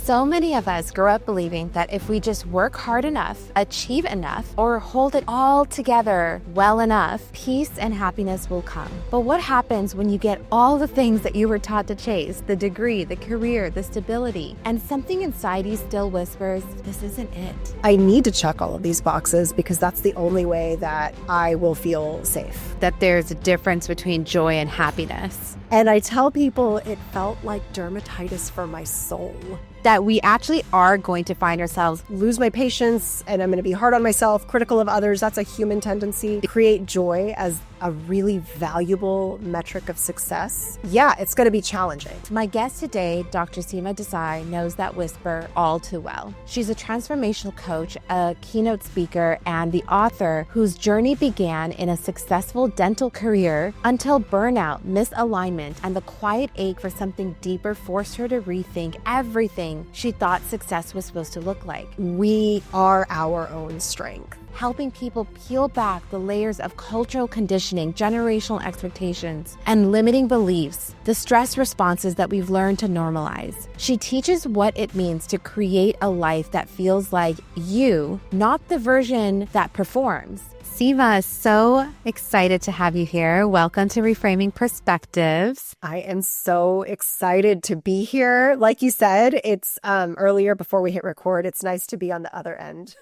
So many of us grow up believing that if we just work hard enough, achieve enough, or hold it all together well enough, peace and happiness will come. But what happens when you get all the things that you were taught to chase, the degree, the career, the stability, and something inside you still whispers, this isn't it? I need to check all of these boxes because that's the only way that I will feel safe. That there's a difference between joy and happiness. And I tell people it felt like dermatitis for my soul. That we actually are going to find ourselves lose my patience and I'm going to be hard on myself, critical of others. That's a human tendency. Create joy as a really valuable metric of success. Yeah, it's going to be challenging. My guest today, Dr. Seema Desai, knows that whisper all too well. She's a transformational coach, a keynote speaker, and the author whose journey began in a successful dental career until burnout, misalignment, and the quiet ache for something deeper forced her to rethink everything she thought success was supposed to look like. We are our own strength. Helping people peel back the layers of cultural conditioning, generational expectations, and limiting beliefs, the stress responses that we've learned to normalize. She teaches what it means to create a life that feels like you, not the version that performs. Seema, so excited to have you here. Welcome to Reframing Perspectives. I am so excited to be here. Like you said, it's earlier before we hit record. It's nice to be on the other end.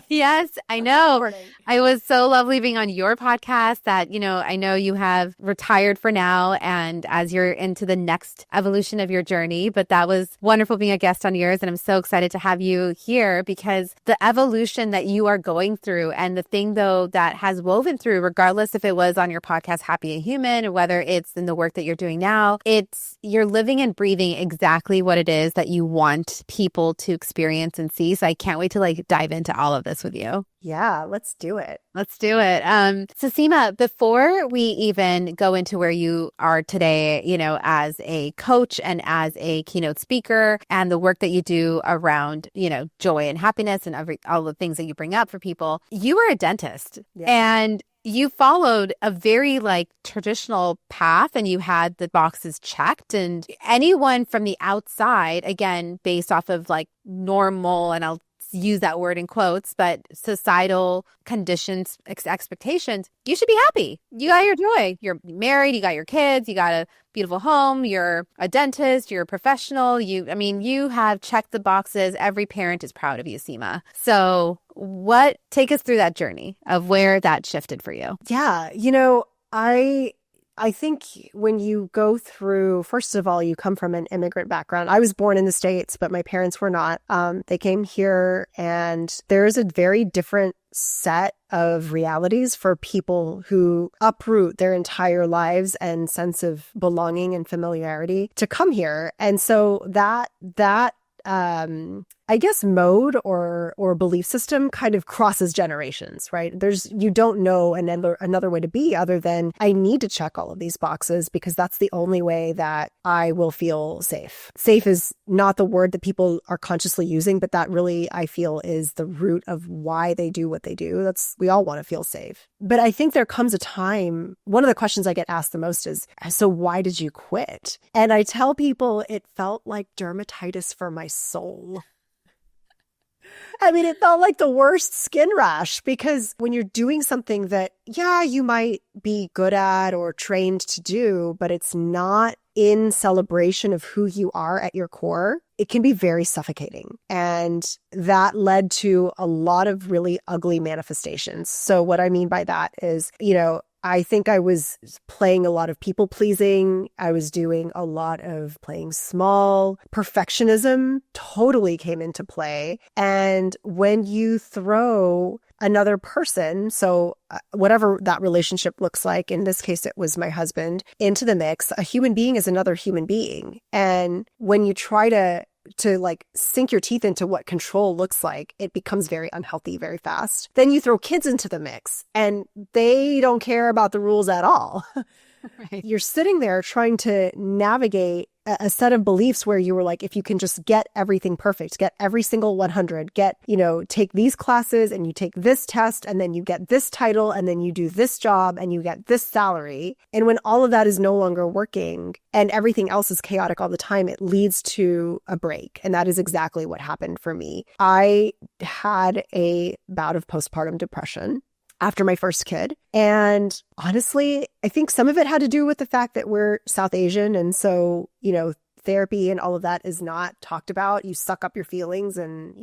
Yes, I know. I was so lovely being on your podcast that, I know you have retired for now and as you're into the next evolution of your journey, but that was wonderful being a guest on yours. And I'm so excited to have you here because the evolution that you are going through and the thing though that has woven through, regardless if it was on your podcast, Happy and Human, or whether it's in the work that you're doing now, you're living and breathing exactly what it is that you want people to experience and see. So I can't wait to dive into all of this with you. Yeah, let's do it. Let's do it. So Seema, before we even go into where you are today, as a coach and as a keynote speaker and the work that you do around, joy and happiness and all the things that you bring up for people, you were a dentist. Yeah. And you followed a very traditional path and you had the boxes checked, and anyone from the outside, again, based off of normal, and I'll use that word in quotes, but societal conditions, expectations, you should be happy. You got your joy. You're married, you got your kids, you got a beautiful home, you're a dentist, you're a professional. You have checked the boxes. Every parent is proud of you, Seema. So take us through that journey of where that shifted for you. Yeah. I think when you go through, first of all, you come from an immigrant background. I was born in the States, but my parents were not. They came here, and there's a very different set of realities for people who uproot their entire lives and sense of belonging and familiarity to come here. And so that I guess mode or belief system kind of crosses generations, right? You don't know another way to be other than I need to check all of these boxes because that's the only way that I will feel safe. Safe is not the word that people are consciously using, but that really I feel is the root of why they do what they do. We all want to feel safe. But I think there comes a time, one of the questions I get asked the most is, so why did you quit? And I tell people it felt like dermatitis for my soul. It felt like the worst skin rash because when you're doing something that, you might be good at or trained to do, but it's not in celebration of who you are at your core, it can be very suffocating. And that led to a lot of really ugly manifestations. So what I mean by that is, I think I was playing a lot of people pleasing. I was doing a lot of playing small. Perfectionism totally came into play. And when you throw another person, so whatever that relationship looks like, in this case, it was my husband, into the mix, a human being is another human being. And when you try to sink your teeth into what control looks like, it becomes very unhealthy very fast. Then you throw kids into the mix and they don't care about the rules at all. Right. You're sitting there trying to navigate a set of beliefs where you were like, if you can just get everything perfect, get every single 100, take these classes and you take this test and then you get this title and then you do this job and you get this salary. And when all of that is no longer working and everything else is chaotic all the time, it leads to a break. And that is exactly what happened for me. I had a bout of postpartum depression after my first kid. And honestly, I think some of it had to do with the fact that we're South Asian. And so, therapy and all of that is not talked about. You suck up your feelings and,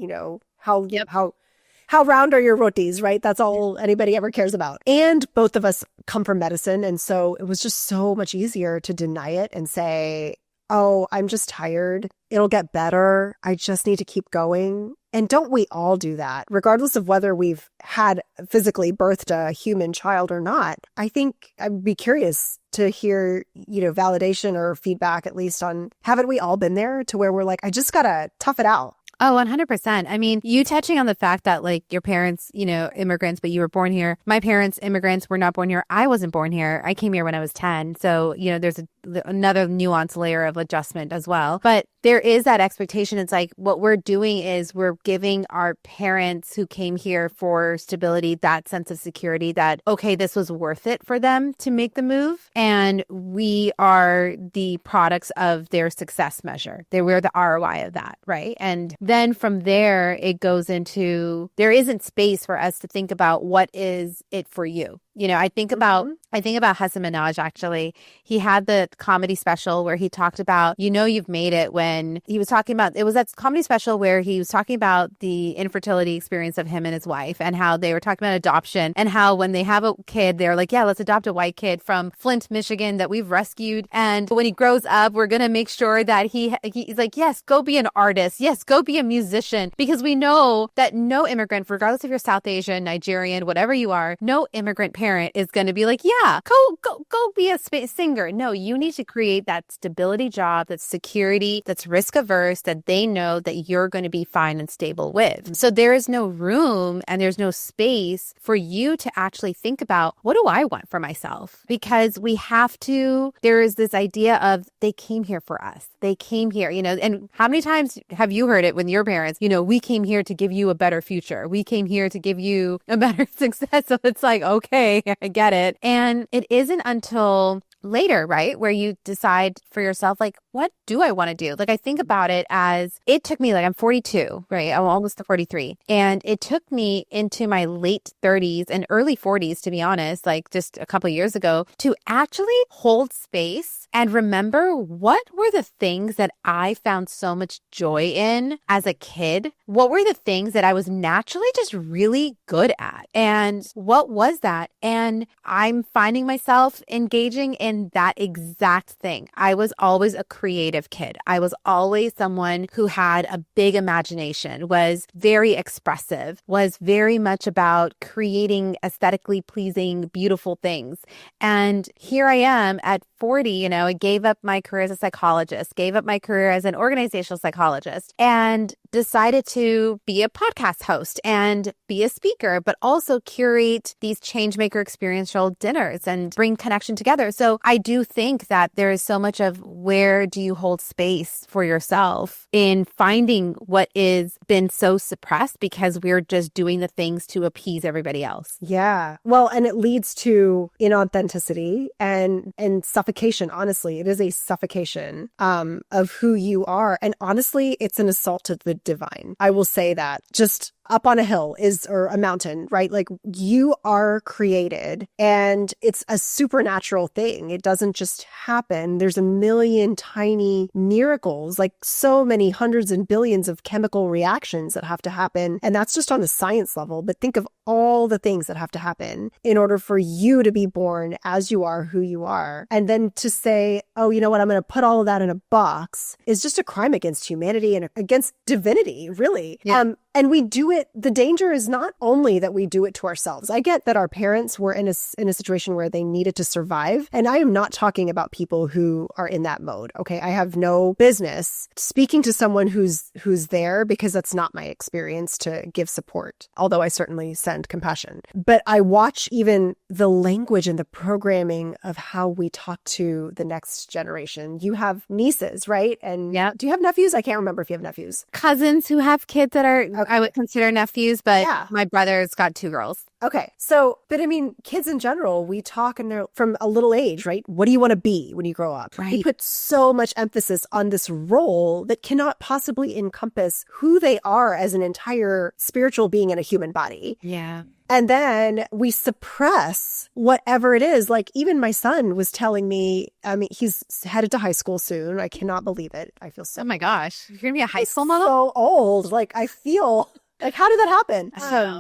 how round are your rotis, right? That's all anybody ever cares about. And both of us come from medicine. And so it was just so much easier to deny it and say, oh, I'm just tired. It'll get better. I just need to keep going. And don't we all do that, regardless of whether we've had physically birthed a human child or not? I think I'd be curious to hear, validation or feedback, at least on, haven't we all been there to where we're like, I just got to tough it out? Oh, 100%. I mean, you touching on the fact that your parents, immigrants, but you were born here. My parents, immigrants, were not born here. I wasn't born here. I came here when I was 10. So, there's another nuanced layer of adjustment as well. But there is that expectation. It's like what we're doing is we're giving our parents who came here for stability that sense of security that, okay, this was worth it for them to make the move. And we are the products of their success measure. We're the ROI of that, right? And then from there, it goes into, there isn't space for us to think about what is it for you. I think about Hasan Minhaj, actually. He had the comedy special where he talked about, you've made it, when he was talking about, it was that comedy special where he was talking about the infertility experience of him and his wife and how they were talking about adoption and how when they have a kid, they're like, yeah, let's adopt a white kid from Flint, Michigan that we've rescued. And when he grows up, we're going to make sure that he's like, yes, go be an artist. Yes, go be a musician. Because we know that no immigrant, regardless if you're South Asian, Nigerian, whatever you are, no immigrant parent is going to be like, yeah, go be a singer. No, you need to create that stability job, that's security, that's risk averse, that they know that you're going to be fine and stable with. So there is no room and there's no space for you to actually think about, what do I want for myself? Because there is this idea of they came here for us. They came here, and how many times have you heard it when your parents, we came here to give you a better future. We came here to give you a better success. So it's like, okay, I get it. And it isn't until later, right, where you decide for yourself, like, what do I want to do? Like, I think about it as, it took me, I'm 42, right? I'm almost 43. And it took me into my late 30s and early 40s, to be honest, just a couple of years ago, to actually hold space and remember what were the things that I found so much joy in as a kid. What were the things that I was naturally just really good at? And what was that? And I'm finding myself engaging in that exact thing. I was always a creative kid. I was always someone who had a big imagination, was very expressive, was very much about creating aesthetically pleasing, beautiful things. And here I am at 40, I gave up my career as a psychologist, gave up my career as an organizational psychologist, and decided to be a podcast host and be a speaker, but also curate these changemaker experiential dinners and bring connection together. So I do think that there is so much of, where do you hold space for yourself in finding what is been so suppressed because we're just doing the things to appease everybody else. Yeah. Well, and it leads to inauthenticity and suffocation. Honestly, it is a suffocation of who you are. And honestly, it's an assault to the divine. I will say that. Just up on a hill or a mountain, right? Like, you are created and it's a supernatural thing. It doesn't just happen. There's a million tiny miracles, like so many hundreds and billions of chemical reactions that have to happen. And that's just on the science level. But think of all the things that have to happen in order for you to be born as you are, who you are. And then to say, oh, you know what, I'm going to put all of that in a box is just a crime against humanity and against divinity, really. Yeah. And we do it. The danger is not only that we do it to ourselves. I get that our parents were in a situation where they needed to survive. And I am not talking about people who are in that mode. Okay. I have no business speaking to someone who's there, because that's not my experience to give support. Although I certainly send compassion. But I watch even the language and the programming of how we talk to the next generation. You have nieces, right? And yeah. Do you have nephews? I can't remember if you have nephews. Cousins who have kids that are, okay, I would consider nephews, but yeah, my brother's got 2 girls. Okay. So, but I mean, kids in general, we talk and they're from a little age, right? What do you want to be when you grow up? Right. We put so much emphasis on this role that cannot possibly encompass who they are as an entire spiritual being in a human body. Yeah. And then we suppress whatever it is. Like even my son was telling me, I mean, he's headed to high school soon. I cannot believe it. I feel so. Oh my gosh. You're going to be a high school model? So old. Like I feel... Like, how did that happen?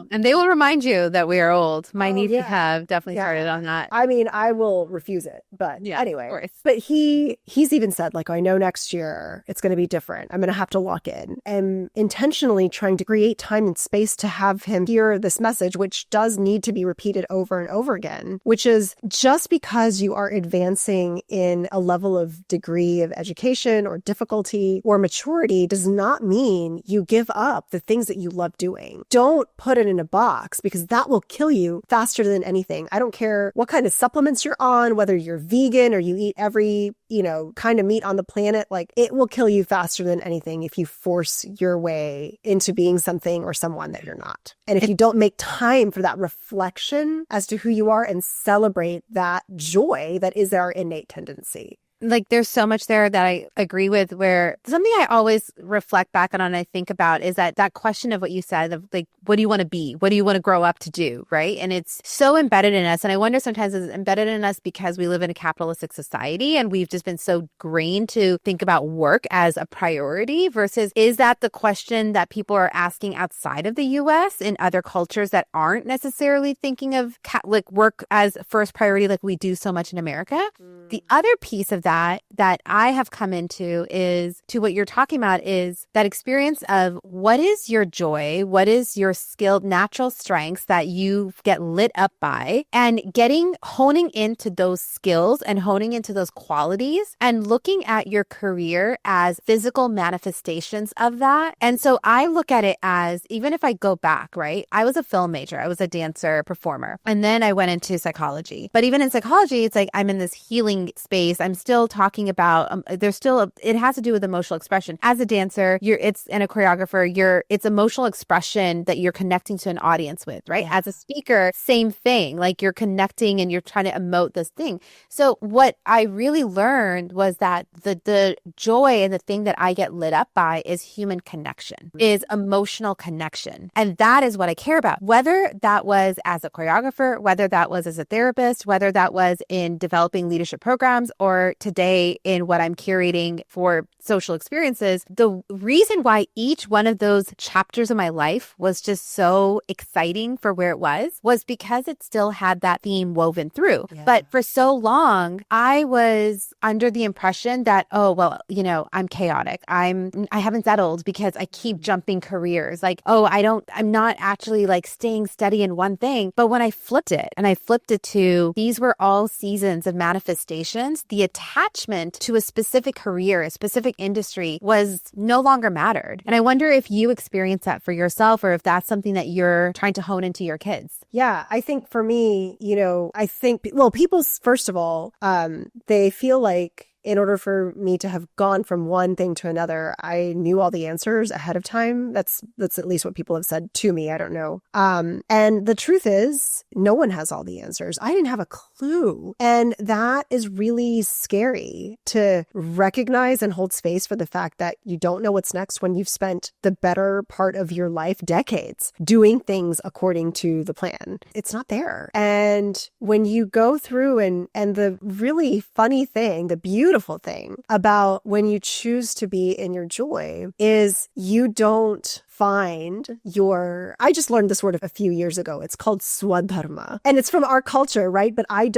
And they will remind you that we are old. My nieces have definitely started on that. I mean, I will refuse it. But anyway, but he's even said, like, I know next year it's going to be different. I'm going to have to lock in. And intentionally trying to create time and space to have him hear this message, which does need to be repeated over and over again, which is just because you are advancing in a level of degree of education or difficulty or maturity does not mean you give up the things that you love doing. Don't put it in a box, because that will kill you faster than anything. I don't care what kind of supplements you're on, whether you're vegan or you eat every, kind of meat on the planet, like it will kill you faster than anything if you force your way into being something or someone that you're not. And if you don't make time for that reflection as to who you are and celebrate that joy that is our innate tendency. Like there's so much there that I agree with, where something I always reflect back on and I think about is that question of what you said of like, what do you want to be? What do you want to grow up to do? Right. And it's so embedded in us. And I wonder sometimes it's embedded in us because we live in a capitalistic society and we've just been so grained to think about work as a priority versus is that the question that people are asking outside of the US in other cultures that aren't necessarily thinking of like work as first priority like we do so much in America? The other piece of that I have come into is to what you're talking about is that experience of what is your joy, what is your skilled natural strengths that you get lit up by, and honing into those skills and honing into those qualities and looking at your career as physical manifestations of that. And so I look at it as, even if I go back, right? I was a film major, I was a dancer, performer, and then I went into psychology. But even in psychology, it's like I'm in this healing space. I'm still talking about, it has to do with emotional expression. As a dancer, and a choreographer, it's emotional expression that you're connecting to an audience with, right? Yeah. As a speaker, same thing, like you're connecting and you're trying to emote this thing. So what I really learned was that the joy and the thing that I get lit up by is human connection, is emotional connection. And that is what I care about. Whether that was as a choreographer, whether that was as a therapist, whether that was in developing leadership programs, or today in what I'm curating for social experiences, the reason why each one of those chapters of my life was just so exciting for where it was because it still had that theme woven through. Yeah. But for so long, I was under the impression that, oh, well, I'm chaotic. I haven't settled because I keep jumping careers. Like, oh, I'm not actually like staying steady in one thing. But when I flipped it to, these were all seasons of manifestations, the attachment to a specific career, a specific industry was no longer mattered. And I wonder if you experience that for yourself or if that's something that you're trying to hone into your kids. Yeah, I think for me, people, first of all, they feel like in order for me to have gone from one thing to another, I knew all the answers ahead of time. That's at least what people have said to me. I don't know. And the truth is, no one has all the answers. I didn't have a clue. And that is really scary to recognize and hold space for the fact that you don't know what's next when you've spent the better part of your life, decades, doing things according to the plan. It's not there. And when you go through and the really funny thing, the beautiful thing about when you choose to be in your joy is you don't find I just learned this word a few years ago. It's called Swa-dharma. And it's from our culture, right? But I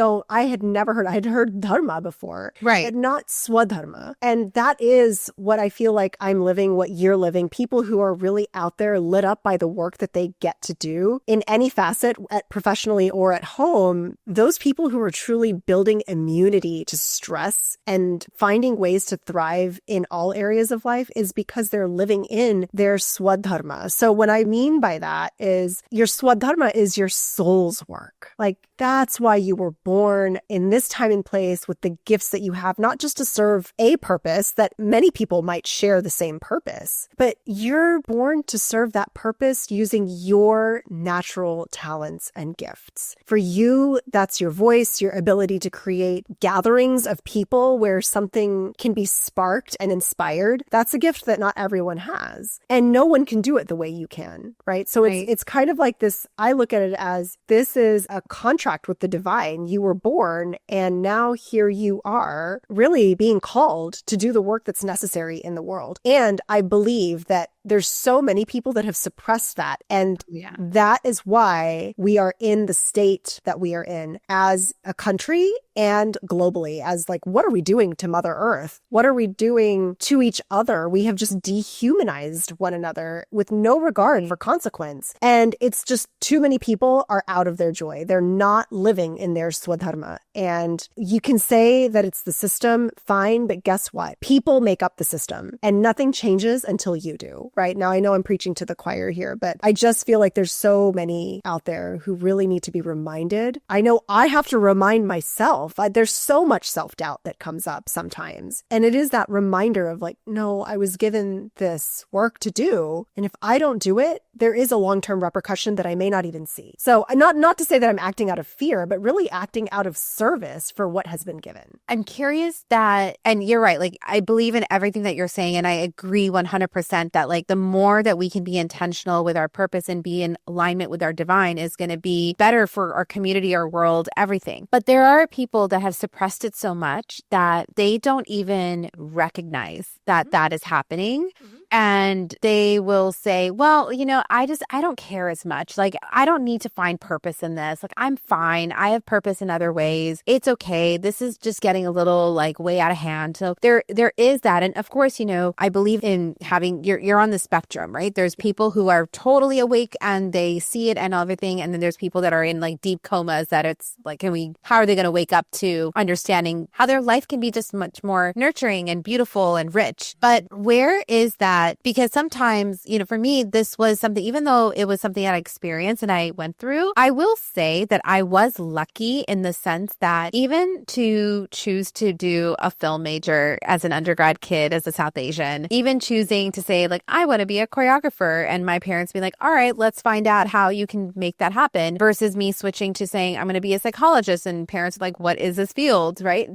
had never heard, I had heard dharma before, Right. but not Swa-dharma. And that is what I feel like I'm living, what you're living. People who are really out there lit up by the work that they get to do in any facet, professionally or at home. Those people who are truly building immunity to stress and finding ways to thrive in all areas of life is because they're living in their Swa-dharma. So what I mean by that is your Swa-dharma is your soul's work. Like that's why you were born in this time and place with the gifts that you have, not just to serve a purpose that many people might share the same purpose, but you're born to serve that purpose using your natural talents and gifts. For you, that's your voice, your ability to create gatherings of people where something can be sparked and inspired. That's a gift that not everyone has. And no one can do it the way you can, right? So it's kind of like this, I look at it as this is a contract with the divine. You were born and now here you are really being called to do the work that's necessary in the world. And I believe that there's so many people that have suppressed that. And that is why we are in the state that we are in as a country and globally, as like, what are we doing to Mother Earth? What are we doing to each other? We have just dehumanized one another with no regard for consequence. And it's just too many people are out of their joy. They're not living in their Swa-dharma. And you can say that it's the system, fine, but guess what? People make up the system and nothing changes until you do, right? Now, I know I'm preaching to the choir here, but I just feel like there's so many out there who really need to be reminded. I know I have to remind myself. There's so much self-doubt that comes up sometimes. And it is that reminder of like, no, I was given this work to do. And if I don't do it, there is a long-term repercussion that I may not even see. So not to say that I'm acting out of fear, but really acting out of service for what has been given. I'm curious that, and you're right, like I believe in everything that you're saying. And I agree 100% that like the more that we can be intentional with our purpose and be in alignment with our divine is going to be better for our community, our world, everything. But there are people that have suppressed it so much that they don't even recognize that that is happening. And they will say, well, you know, I don't care as much. Like, I don't need to find purpose in this. Like, I'm fine. I have purpose in other ways. It's okay. This is just getting a little like way out of hand. So there is that. And of course, you know, I believe in having, you're on the spectrum, right? There's people who are totally awake and they see it and everything. And then there's people that are in like deep comas that it's like, how are they going to wake up to understanding how their life can be just much more nurturing and beautiful and rich? But where is that? Because sometimes, you know, for me, this was something, even though it was something I experienced and I went through, I will say that I was lucky in the sense that even to choose to do a film major as an undergrad kid, as a South Asian, even choosing to say like, I want to be a choreographer and my parents being like, all right, let's find out how you can make that happen versus me switching to saying, I'm going to be a psychologist and parents are like, what is this field, right?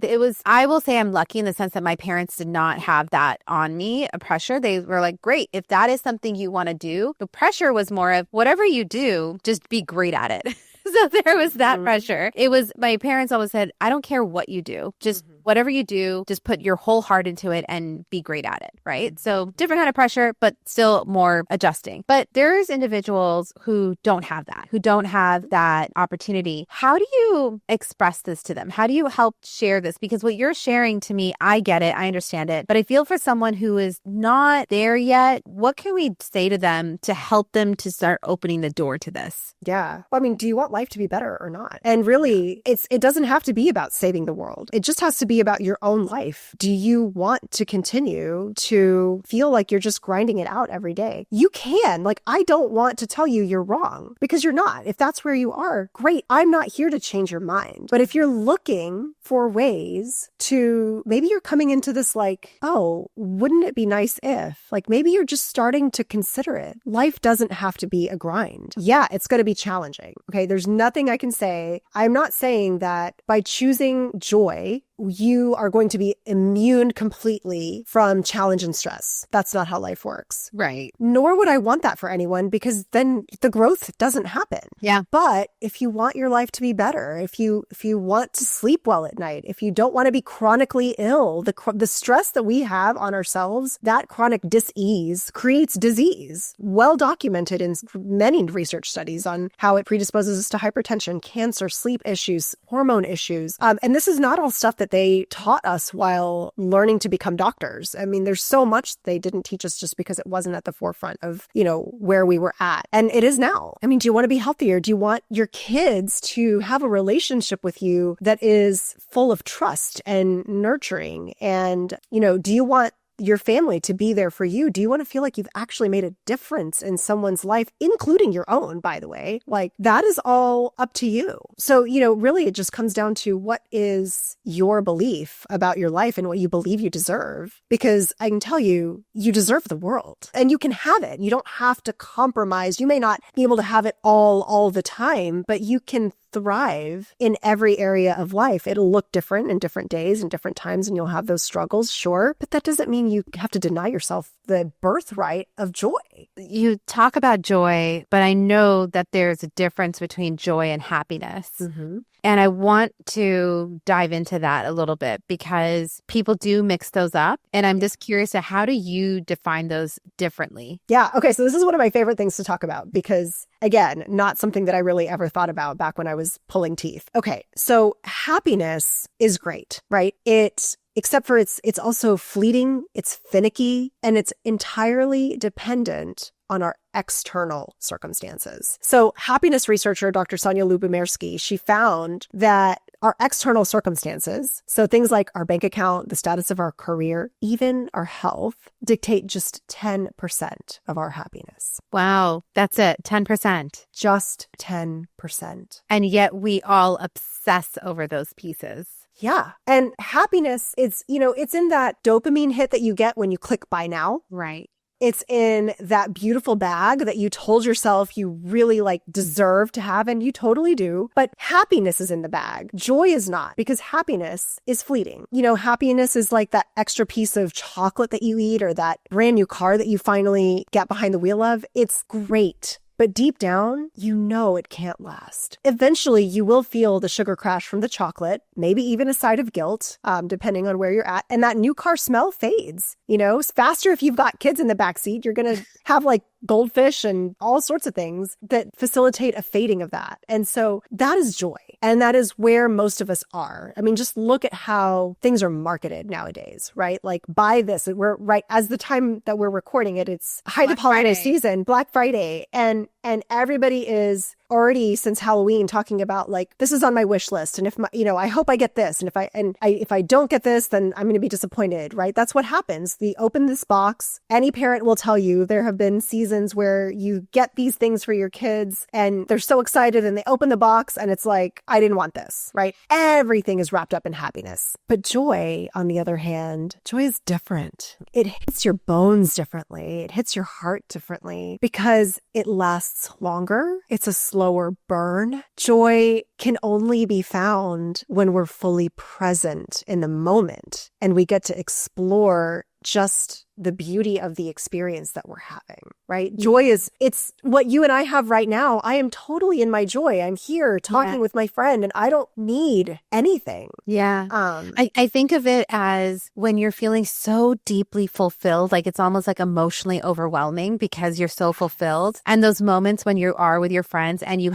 I will say I'm lucky in the sense that my parents did not have that on me, a pressure. They were like, great, if that is something you want to do. The pressure was more of whatever you do, just be great at it. So there was that pressure. It was, my parents always said, I don't care what you do, just whatever you do, just put your whole heart into it and be great at it, right? So different kind of pressure, but still more adjusting. But there's individuals who don't have that opportunity. How do you express this to them? How do you help share this? Because what you're sharing to me, I get it, I understand it, but I feel for someone who is not there yet, what can we say to them to help them to start opening the door to this? Yeah. Well, I mean, do you want life to be better or not? And really, it doesn't have to be about saving the world. It just has to be about your own life. Do you want to continue to feel like you're just grinding it out every day? You can. Like, I don't want to tell you you're wrong because you're not. If that's where you are, great. I'm not here to change your mind. But if you're looking for ways to, maybe you're coming into this like, oh, wouldn't it be nice if, like, maybe you're just starting to consider it. Life doesn't have to be a grind. Yeah, it's going to be challenging. Okay. There's nothing I can say. I'm not saying that by choosing joy you are going to be immune completely from challenge and stress. That's not how life works. Right. Nor would I want that for anyone, because then the growth doesn't happen. Yeah. But if you want your life to be better, if you want to sleep well at night, if you don't want to be chronically ill, the stress that we have on ourselves, that chronic dis-ease creates disease. Well documented in many research studies on how it predisposes us to hypertension, cancer, sleep issues, hormone issues. And this is not all stuff that they taught us while learning to become doctors. I mean, there's so much they didn't teach us just because it wasn't at the forefront of, where we were at. And it is now. I mean, do you want to be healthier? Do you want your kids to have a relationship with you that is full of trust and nurturing? And, do you want your family to be there for you? Do you want to feel like you've actually made a difference in someone's life, including your own, by the way? Like, that is all up to you. So, really it just comes down to what is your belief about your life and what you believe you deserve. Because I can tell you, you deserve the world and you can have it. You don't have to compromise. You may not be able to have it all the time, but you can thrive in every area of life. It'll look different in different days and different times, and you'll have those struggles, sure, but that doesn't mean you have to deny yourself the birthright of joy. You talk about joy, but I know that there's a difference between joy and happiness. Mm-hmm. And I want to dive into that a little bit because people do mix those up. And I'm just curious, how do you define those differently? Yeah. Okay. So this is one of my favorite things to talk about because, again, not something that I really ever thought about back when I was pulling teeth. Okay. So happiness is great, right? Except for it's also fleeting, it's finicky, and it's entirely dependent on our external circumstances. So happiness researcher Dr. Sonia Lubomirsky, she found that our external circumstances, so things like our bank account, the status of our career, even our health, dictate just 10% of our happiness. Wow, that's it, 10%. Just 10%. And yet we all obsess over those pieces. Yeah. And happiness, it's in that dopamine hit that you get when you click buy now. Right. It's in that beautiful bag that you told yourself you really deserve to have, and you totally do. But happiness is in the bag. Joy is not, because happiness is fleeting. Happiness is like that extra piece of chocolate that you eat or that brand new car that you finally get behind the wheel of. It's great. But deep down, it can't last. Eventually, you will feel the sugar crash from the chocolate, maybe even a side of guilt, depending on where you're at. And that new car smell fades. It's faster if you've got kids in the backseat. You're going to have goldfish and all sorts of things that facilitate a fading of that. And so that is joy. And that is where most of us are. I mean, just look at how things are marketed nowadays, right? Buy this. We're right as the time that we're recording it, it's height of holiday season, Black Friday. And everybody is already since Halloween talking about this is on my wish list. And if I hope I get this. And if I don't get this, then I'm going to be disappointed, right? That's what happens. We open this box. Any parent will tell you there have been seasons where you get these things for your kids and they're so excited and they open the box and it's like, I didn't want this, right? Everything is wrapped up in happiness. But joy, on the other hand, joy is different. It hits your bones differently. It hits your heart differently because it lasts longer. It's a slower burn. Joy can only be found when we're fully present in the moment and we get to explore just the beauty of the experience that we're having, right? Joy it's what you and I have right now. I am totally in my joy. I'm here talking with my friend and I don't need anything. Yeah. I think of it as when you're feeling so deeply fulfilled, it's almost emotionally overwhelming because you're so fulfilled. And those moments when you are with your friends and you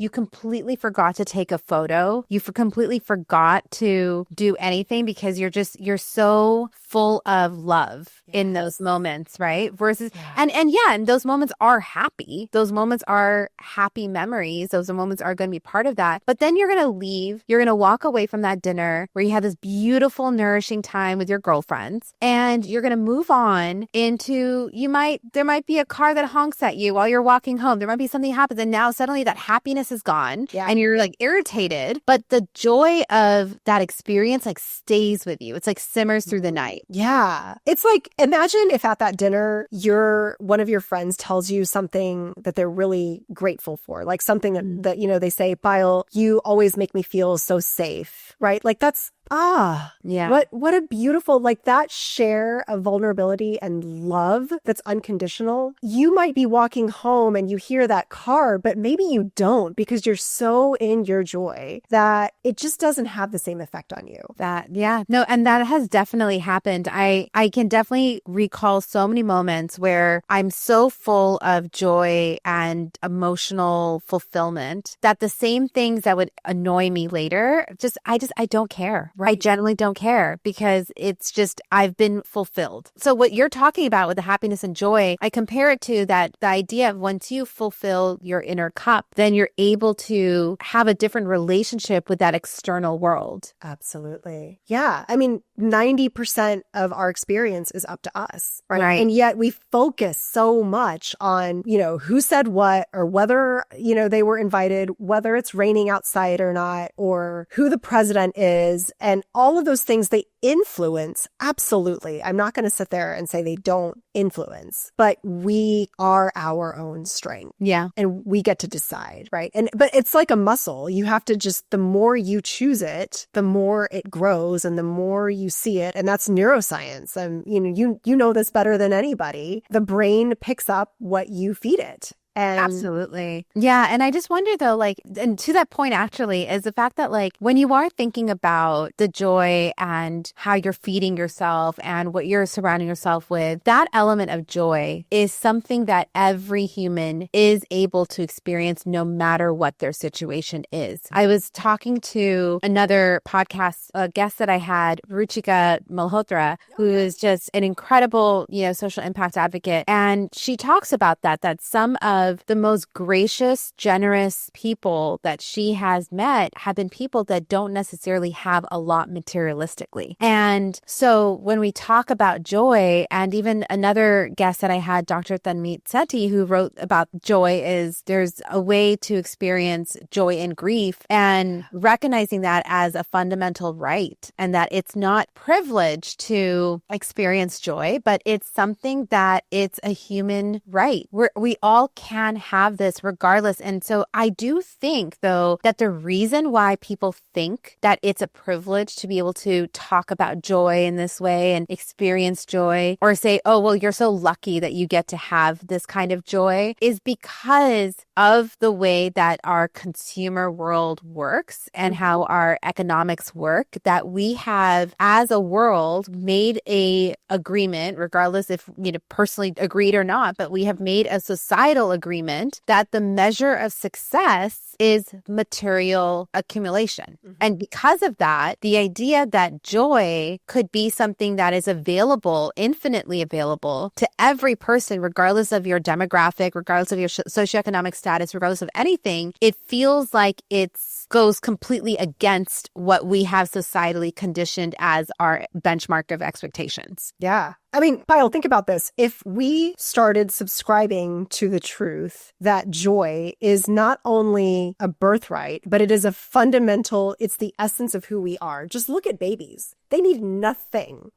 completely forgot to take a photo. You completely forgot to do anything because you're so full of love in those moments, right? Versus, and those moments are happy. Those moments are happy memories. Those moments are going to be part of that. But then you're going to leave. You're going to walk away from that dinner where you have this beautiful, nourishing time with your girlfriends, and you're going to move on into, there might be a car that honks at you while you're walking home. There might be something happens, and now suddenly that happiness is gone, and you're irritated. But the joy of that experience stays with you. It's simmers through the night. Yeah. It's imagine if at that dinner, one of your friends tells you something that they're really grateful for, something that they say, Payal, you always make me feel so safe, right? That's Yeah. What a beautiful, like that share of vulnerability and love that's unconditional. You might be walking home and you hear that car, but maybe you don't because you're so in your joy that it just doesn't have the same effect on you. No, and that has definitely happened. I can definitely recall so many moments where I'm so full of joy and emotional fulfillment that the same things that would annoy me later, I don't care. Right. I generally don't care because it's just, I've been fulfilled. So what you're talking about with the happiness and joy, I compare it to that, the idea of once you fulfill your inner cup, then you're able to have a different relationship with that external world. Absolutely. Yeah. I mean, 90% of our experience is up to us, right? And yet we focus so much on, who said what or whether, they were invited, whether it's raining outside or not, or who the president is. And all of those things, they influence. Absolutely. I'm not going to sit there and say they don't influence, but we are our own strength. Yeah. And we get to decide, right? But it's like a muscle. You have to just, the more you choose it, the more it grows and the more you see it. And that's neuroscience. You know this better than anybody. The brain picks up what you feed it. Absolutely. Yeah. And I just wonder though, and to that point actually, is the fact that when you are thinking about the joy and how you're feeding yourself and what you're surrounding yourself with, that element of joy is something that every human is able to experience no matter what their situation is. I was talking to another podcast guest that I had, Ruchika Malhotra, who is just an incredible, social impact advocate. And she talks about that some of the most gracious, generous people that she has met have been people that don't necessarily have a lot materialistically. And so when we talk about joy, and even another guest that I had, Dr. Tanmeet Sethi, who wrote about joy, is there's a way to experience joy in grief and recognizing that as a fundamental right and that it's not privilege to experience joy, but it's something that it's a human right. We all can have this regardless. And so I do think, though, that the reason why people think that it's a privilege to be able to talk about joy in this way and experience joy or say, oh, well, you're so lucky that you get to have this kind of joy is because of the way that our consumer world works and how our economics work, that we have, as a world, made a agreement, regardless if, personally agreed or not, but we have made a societal agreement that the measure of success is material accumulation. Mm-hmm. And because of that, the idea that joy could be something that is available, infinitely available to every person, regardless of your demographic, regardless of your socioeconomic status, regardless of anything, it feels like goes completely against what we have societally conditioned as our benchmark of expectations. Yeah. I mean, Payal, think about this. If we started subscribing to the truth that joy is not only a birthright, but it is it's the essence of who we are. Just look at babies. They need nothing.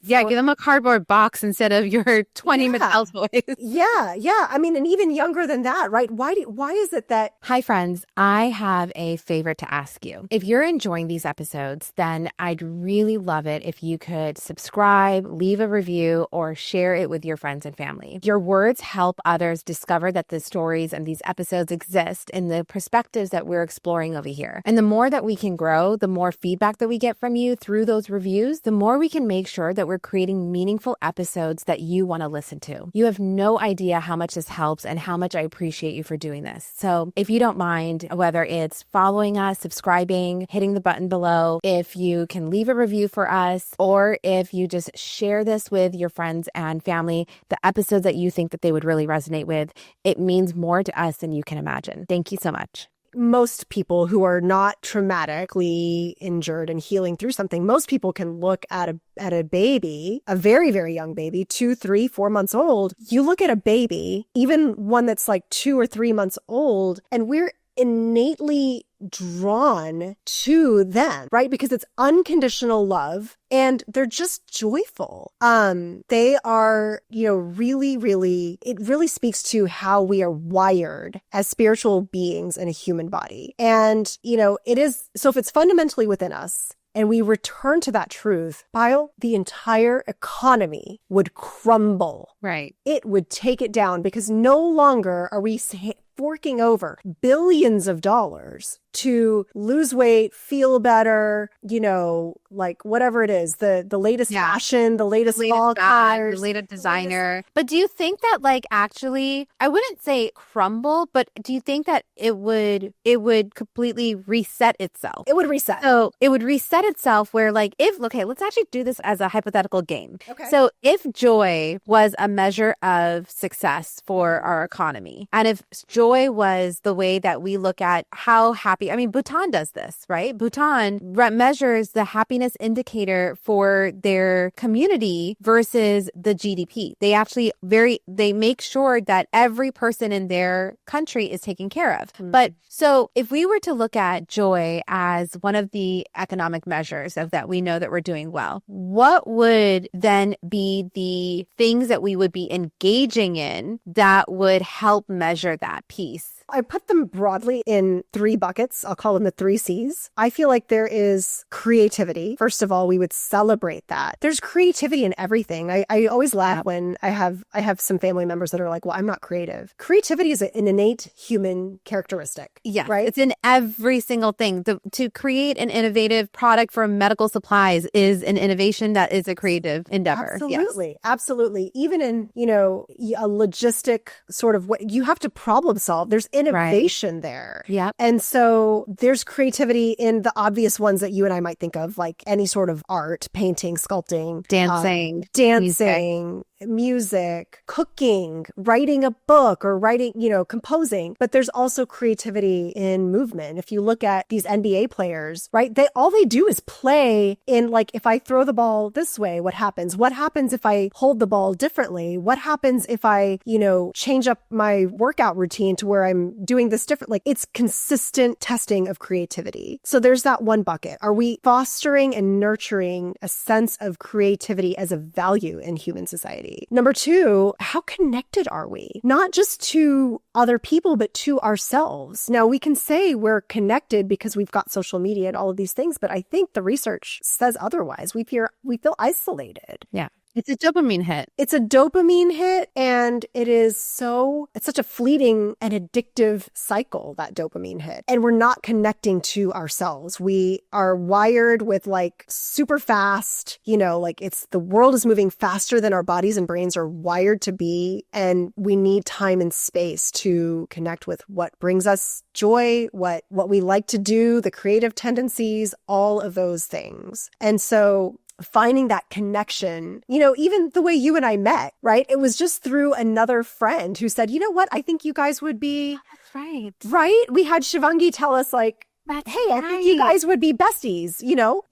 Yeah, give them a cardboard box instead of your 20 Mattel toys. Yeah. I mean, and even younger than that, right? Why is it that... Hi, friends. I have a favor to ask you. If you're enjoying these episodes, then I'd really love it if you could subscribe, leave a review, or share it with your friends and family. Your words help others discover that the stories and these episodes exist in the perspectives that we're exploring over here. And the more that we can grow, the more feedback that we get from you through those reviews, the more we can make sure that we're creating meaningful episodes that you want to listen to. You have no idea how much this helps and how much I appreciate you for doing this. So if you don't mind, whether it's following us, subscribing, hitting the button below, if you can leave a review for us, or if you just share this with your friends and family, the episodes that you think that they would really resonate with, it means more to us than you can imagine. Thank you so much. Most people who are not traumatically injured and healing through something, most people can look at a baby, a very, very young baby, 2, 3, 4 months old. You look at a baby, even one that's like 2 or 3 months old, and we're innately drawn to them, right? Because it's unconditional love and they're just joyful. They are, really, it really speaks to how we are wired as spiritual beings in a human body. And, it is, so if it's fundamentally within us, and we return to that truth, Payal, the entire economy would crumble. Right. It would take it down because no longer are we forking over billions of dollars to lose weight, feel better, like whatever it is, the latest fashion, the latest fall colors, the latest designer. But do you think that actually, I wouldn't say crumble, but do you think that it would completely reset itself? It would reset. So it would reset itself where let's actually do this as a hypothetical game. Okay. So if joy was a measure of success for our economy, and if joy was the way that we look at how happy, Bhutan does this, right? Bhutan measures the happiness indicator for their community versus the GDP. They actually they make sure that every person in their country is taken care of. Mm-hmm. But so if we were to look at joy as one of the economic measures of that we know that we're doing well, what would then be the things that we would be engaging in that would help measure that piece? I put them broadly in 3 buckets. I'll call them the 3 C's. I feel like there is creativity. First of all, we would celebrate that. There's creativity in everything. I always laugh when I have some family members that are like, well, I'm not creative. Creativity is an innate human characteristic. Yeah, right? It's in every single thing. To create an innovative product for medical supplies is an innovation that is a creative endeavor. Absolutely. Yes. Absolutely. Even in, a logistic sort of way, you have to problem solve. There's innovation there. Yeah. And so there's creativity in the obvious ones that you and I might think of, like any sort of art, painting, sculpting, dancing, music, cooking, writing a book or writing, composing. But there's also creativity in movement. If you look at these NBA players, right, all they do is play in, like, if I throw the ball this way, what happens? What happens if I hold the ball differently? What happens if I, change up my workout routine to where I'm doing this different? Like, it's consistent testing of creativity. So there's that one bucket. Are we fostering and nurturing a sense of creativity as a value in human society? Number 2, how connected are we? Not just to other people, but to ourselves. Now, we can say we're connected because we've got social media and all of these things, but I think the research says otherwise. We feel isolated. Yeah. It's a dopamine hit. It's a dopamine hit, and it's such a fleeting and addictive cycle, that dopamine hit. And we're not connecting to ourselves. We are wired with super fast, the world is moving faster than our bodies and brains are wired to be. And we need time and space to connect with what brings us joy, what we like to do, the creative tendencies, all of those things. And so finding that connection, even the way you and I met, right? It was just through another friend who said, you know what? I think you guys would be... That's right. Right? We had Shivangi tell us I think you guys would be besties,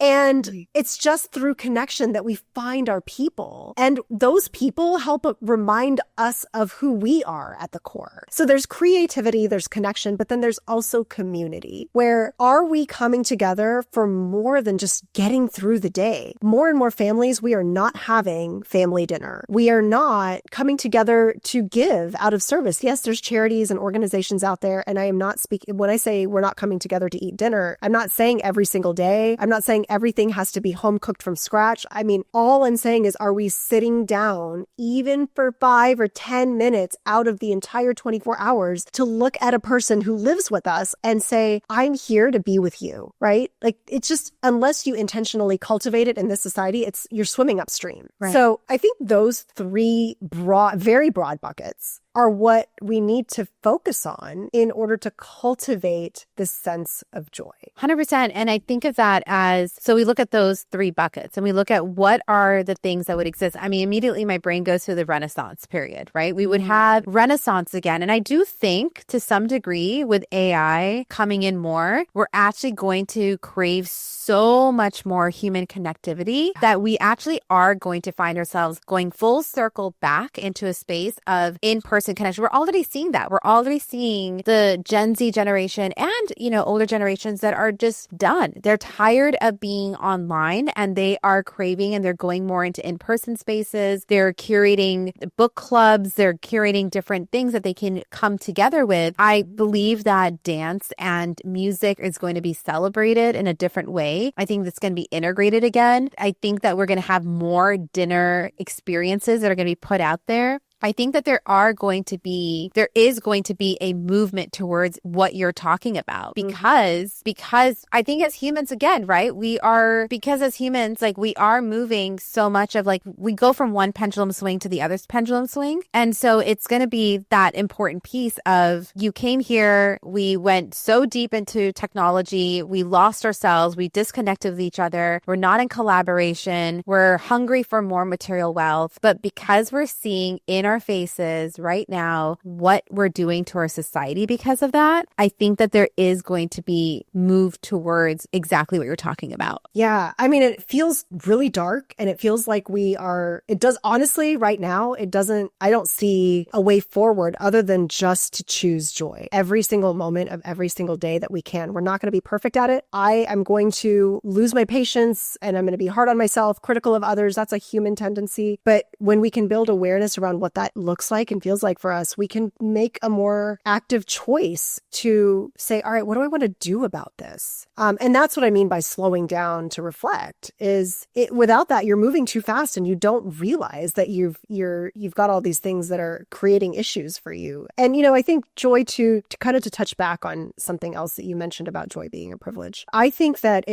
And it's just through connection that we find our people. And those people help remind us of who we are at the core. So there's creativity, there's connection, but then there's also community. Where are we coming together for more than just getting through the day? More and more families, we are not having family dinner. We are not coming together to give out of service. Yes, there's charities and organizations out there. And I am not speaking, when I say we're not coming together to eat dinner, I'm not saying every single day. I'm not saying everything has to be home cooked from scratch. All I'm saying is, are we sitting down even for 5 or 10 minutes out of the entire 24 hours to look at a person who lives with us and say, I'm here to be with you, right? It's just, unless you intentionally cultivate it in this society, you're swimming upstream. Right. So I think those 3 very broad buckets are what we need to focus on in order to cultivate this sense of joy. 100%. And I think of that so we look at those 3 buckets and we look at what are the things that would exist. Immediately my brain goes to the Renaissance period, right? We would have Renaissance again. And I do think to some degree with AI coming in more, we're actually going to crave so much more human connectivity that we actually are going to find ourselves going full circle back into a space of in-person in-person connection. We're already seeing that. We're already seeing the Gen Z generation and, older generations that are just done. They're tired of being online and they are craving and they're going more into in-person spaces. They're curating book clubs. They're curating different things that they can come together with. I believe that dance and music is going to be celebrated in a different way. I think that's going to be integrated again. I think that we're going to have more dinner experiences that are going to be put out there. I think that there is going to be a movement towards what you're talking about because I think as humans, again, right, because as humans, like we are moving so much of like, we go from one pendulum swing to the other pendulum swing. And so it's going to be that important piece of you came here, we went so deep into technology, we lost ourselves, we disconnected with each other, we're not in collaboration, we're hungry for more material wealth, but because we're seeing in our faces right now what we're doing to our society because of that, I think that there is going to be move towards exactly what you're talking about. Yeah. I mean, it feels really dark and it feels like it does honestly right now, I don't see a way forward other than just to choose joy every single moment of every single day that we can. We're not going to be perfect at it. I am going to lose my patience and I'm going to be hard on myself, critical of others. That's a human tendency. But when we can build awareness around what that looks like and feels like for us, we can make a more active choice to say, all right, what do I want to do about this? And that's what I mean by slowing down to reflect without that, you're moving too fast and you don't realize that you've got all these things that are creating issues for you. And, I think joy to touch back on something else that you mentioned about joy being a privilege. I think that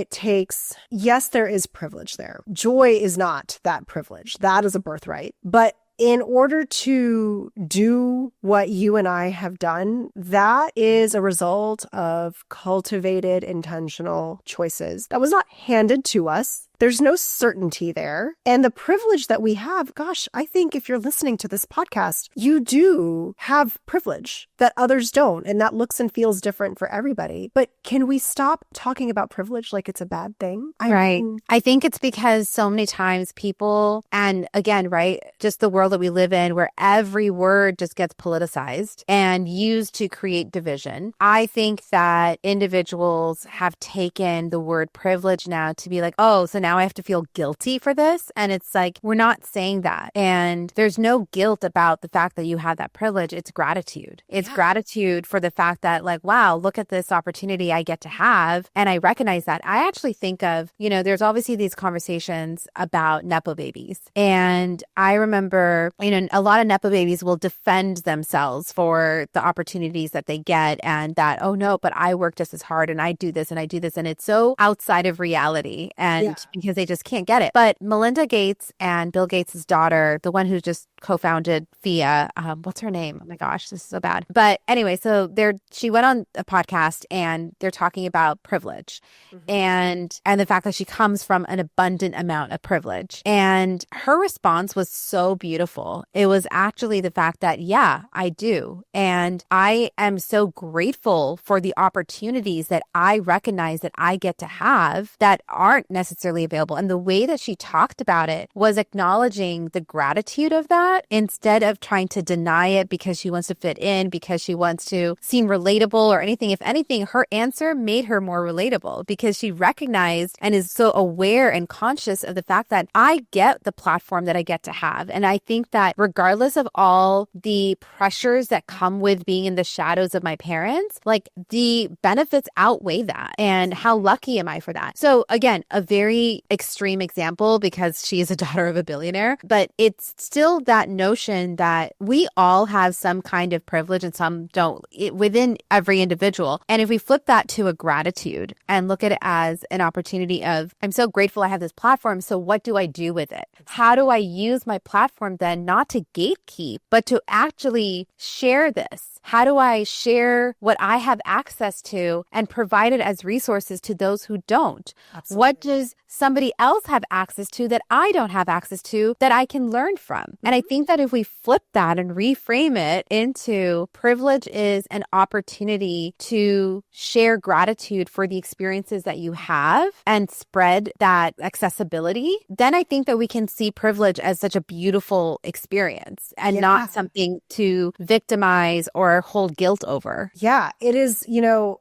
yes, there is privilege there. Joy is not that privilege. That is a birthright. But in order to do what you and I have done, that is a result of cultivated, intentional choices. That was not handed to us. There's no certainty there. And the privilege that we have, gosh, I think if you're listening to this podcast, you do have privilege that others don't. And that looks and feels different for everybody. But can we stop talking about privilege like it's a bad thing? Right. I think it's because so many times people, and again, right, just the world that we live in where every word just gets politicized and used to create division. I think that individuals have taken the word privilege now to be like, oh, so now I have to feel guilty for this. And it's like, we're not saying that. And there's no guilt about the fact that you have that privilege. It's gratitude. It's gratitude for the fact that like, wow, look at this opportunity I get to have. And I recognize that. I actually think of, there's obviously these conversations about Nepo babies. And I remember, a lot of Nepo babies will defend themselves for the opportunities that they get and that, oh no, but I work just as hard and I do this and I do this. And it's so outside of reality. And because they just can't get it. But Melinda Gates and Bill Gates' daughter, the one who just co-founded FIA, what's her name? Oh my gosh, this is so bad. But anyway, so she went on a podcast and they're talking about privilege and the fact that she comes from an abundant amount of privilege. And her response was so beautiful. It was actually the fact that, yeah, I do. And I am so grateful for the opportunities that I recognize that I get to have that aren't necessarily available. And the way that she talked about it was acknowledging the gratitude of that instead of trying to deny it because she wants to fit in, because she wants to seem relatable or anything. If anything, her answer made her more relatable because she recognized and is so aware and conscious of the fact that I get the platform that I get to have. And I think that regardless of all the pressures that come with being in the shadows of my parents, like the benefits outweigh that. And how lucky am I for that? So again, a very extreme example because she is a daughter of a billionaire, but it's still that notion that we all have some kind of privilege and some don't within every individual. And if we flip that to a gratitude and look at it as an opportunity of, I'm so grateful I have this platform. So what do I do with it? How do I use my platform then not to gatekeep, but to actually share this? How do I share what I have access to and provide it as resources to those who don't? Absolutely. What does somebody else have access to that I don't have access to that I can learn from? And I think think that if we flip that and reframe it into privilege is an opportunity to share gratitude for the experiences that you have and spread that accessibility, then I think that we can see privilege as such a beautiful experience and not something to victimize or hold guilt over. Yeah, it is,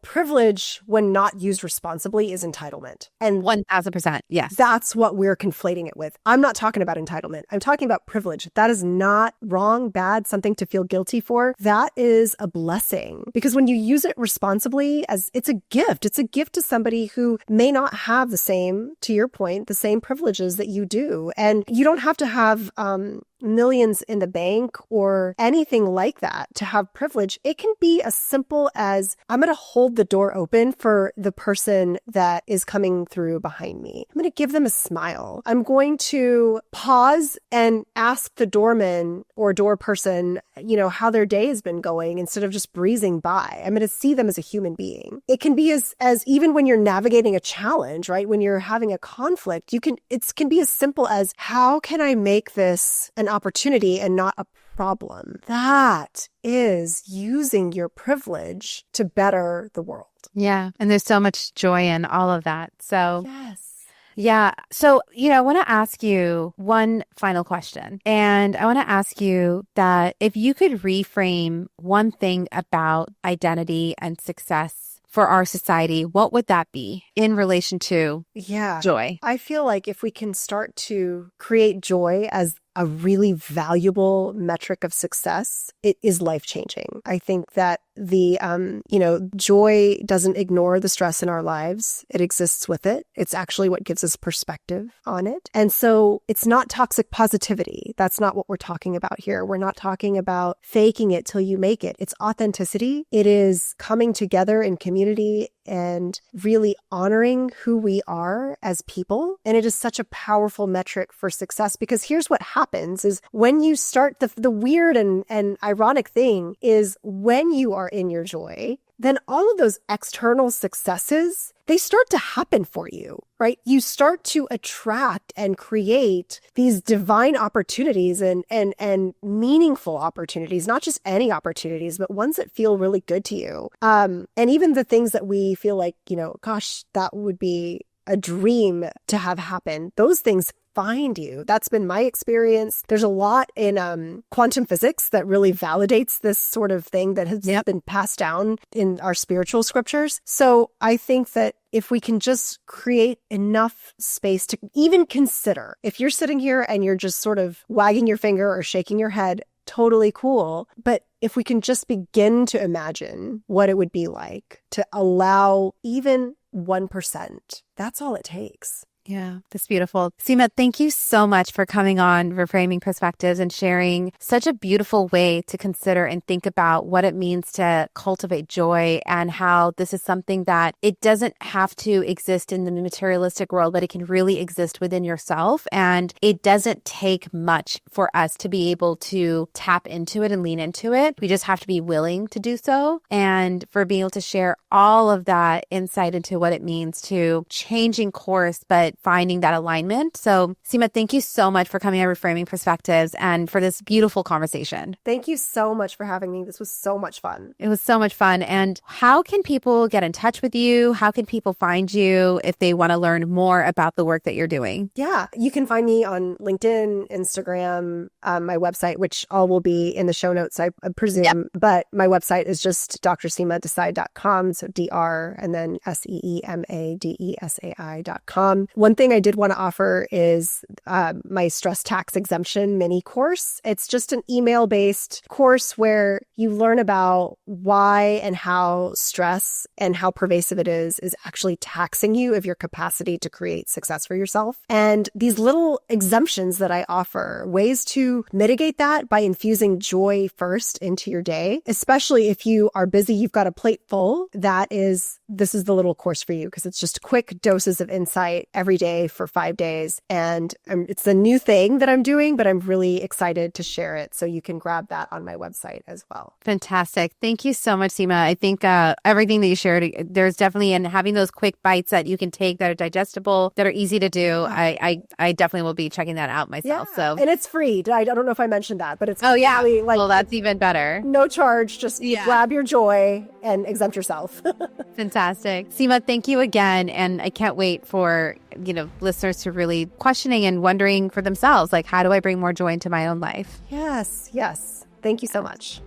privilege when not used responsibly is entitlement. And 1000%. Yes. That's what we're conflating it with. I'm not talking about entitlement. I'm talking about privilege. That is not wrong, bad, something to feel guilty for. That is a blessing because when you use it responsibly, as it's a gift to somebody who may not have to your point, the same privileges that you do. And you don't have to have, millions in the bank or anything like that to have privilege. It can be as simple as I'm going to hold the door open for the person that is coming through behind me. I'm going to give them a smile. I'm going to pause and ask the doorman or door person, how their day has been going instead of just breezing by. I'm going to see them as a human being. It can be as even when you're navigating a challenge, right? When you're having a conflict, it can be as simple as how can I make this an opportunity and not a problem? That is using your privilege to better the world. Yeah. And there's so much joy in all of that. So yes. Yeah. So, I want to ask you one final question. And I want to ask you that if you could reframe one thing about identity and success for our society, what would that be in relation to joy? I feel like if we can start to create joy as a really valuable metric of success, it is life-changing. I think that the, joy doesn't ignore the stress in our lives. It exists with it. It's actually what gives us perspective on it. And so it's not toxic positivity. That's not what we're talking about here. We're not talking about faking it till you make it. It's authenticity. It is coming together in community and really honoring who we are as people. And it is such a powerful metric for success because here's what happens is when you start the weird and ironic thing is when you are in your joy, then all of those external successes, they start to happen for you, right? You start to attract and create these divine opportunities and meaningful opportunities, not just any opportunities, but ones that feel really good to you. And even the things that we feel like, gosh, that would be a dream to have happen. Those things find you. That's been my experience. There's a lot in quantum physics that really validates this sort of thing that has been passed down in our spiritual scriptures. So I think that if we can just create enough space to even consider, if you're sitting here and you're just sort of wagging your finger or shaking your head, totally cool. But if we can just begin to imagine what it would be like to allow even 1%, that's all it takes. Yeah, that's beautiful. Seema, thank you so much for coming on Reframing Perspectives and sharing such a beautiful way to consider and think about what it means to cultivate joy and how this is something that it doesn't have to exist in the materialistic world, but it can really exist within yourself. And it doesn't take much for us to be able to tap into it and lean into it. We just have to be willing to do so. And for being able to share all of that insight into what it means to changing course, but finding that alignment. So Seema, thank you so much for coming on Reframing Perspectives and for this beautiful conversation. Thank you so much for having me. This was so much fun. It was so much fun. And how can people get in touch with you? How can people find you if they want to learn more about the work that you're doing? Yeah, you can find me on LinkedIn, Instagram, my website, which all will be in the show notes, I presume. Yep. But my website is just drseemadesai.com. So DR and then SEEMADESAI.com. One thing I did want to offer is my stress tax exemption mini course. It's just an email-based course where you learn about why and how stress and how pervasive it is actually taxing you of your capacity to create success for yourself. And these little exemptions that I offer, ways to mitigate that by infusing joy first into your day, especially if you are busy, you've got a plate full, this is the little course for you because it's just quick doses of insight every every day for 5 days. And it's a new thing that I'm doing, but I'm really excited to share it. So you can grab that on my website as well. Fantastic. Thank you so much, Seema. I think everything that you shared, there's definitely, and having those quick bites that you can take that are digestible, that are easy to do. I definitely will be checking that out myself. Yeah. And it's free. I don't know if I mentioned that, but it's really, like, well, that's even better. No charge. Just grab your joy and exempt yourself. Fantastic. Seema, thank you again. And I can't wait for, listeners to really questioning and wondering for themselves, like, how do I bring more joy into my own life? Yes. Thank you so much.